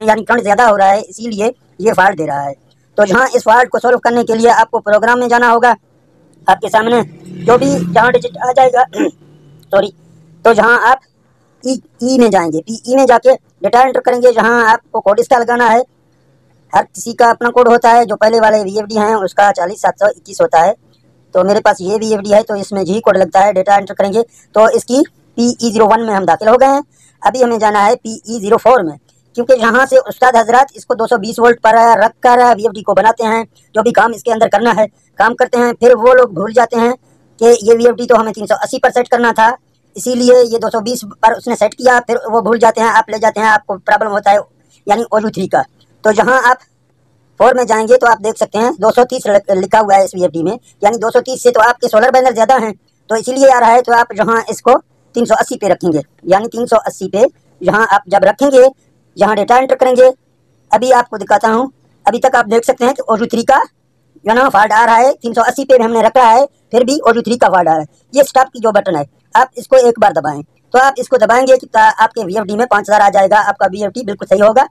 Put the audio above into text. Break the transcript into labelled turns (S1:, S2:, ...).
S1: यानी करंट ज़्यादा हो रहा है, इसीलिए ये फॉल्ट दे रहा है। तो जहाँ इस फॉल्ट को सॉल्व करने के लिए आपको प्रोग्राम में जाना होगा। आपके सामने जो भी जहाँ डिजिट आ जाएगा सॉरी, तो जहाँ आप ई में जाएंगे, पी में जाके डेटा एंटर करेंगे। जहाँ आपको कोड इसका लगाना है, हर किसी का अपना कोड होता है। जो पहले वाले VFD हैं उसका 40721 होता है, तो मेरे पास ये VFD है तो इसमें जी कोड लगता है। डेटा एंटर करेंगे तो इसकी PE01 में हम दाखिल हो गए हैं। अभी हमें जाना है PE04 में, क्योंकि यहाँ से उस्ताद हजरात इसको 220 वोल्ट पर रख कर VFD को बनाते हैं। जो भी काम इसके अंदर करना है काम करते हैं, फिर वो लोग भूल जाते हैं कि ये VFD तो हमें 380 पर सेट करना था, इसीलिए ये 220 पर उसने सेट किया। फिर वो भूल जाते हैं, आप ले जाते हैं, आपको प्रॉब्लम होता है यानी OU3 का। तो जहाँ आप 4 में जाएंगे तो आप देख सकते हैं 230 लिखा हुआ है इस VFD में, यानी 230 से तो आपके सोलर पैनल ज़्यादा हैं, तो इसीलिए आ रहा है। तो आप जहाँ इसको 380 पे रखेंगे, यानी 380 पे यहाँ आप जब रखेंगे, यहाँ डेटा एंटर करेंगे। अभी आपको दिखाता हूँ, अभी तक आप देख सकते हैं कि OU3 का जो ना फॉल्ट आ रहा है। 380 पे हमने रखा है, फिर भी OU3 का फॉल्ट आ रहा है। ये स्टॉप की जो बटन है, आप इसको एक बार दबाएं, तो आप इसको दबाएंगे कि आपके VFD में 5000 आ जाएगा। आपका VFD बिल्कुल सही होगा।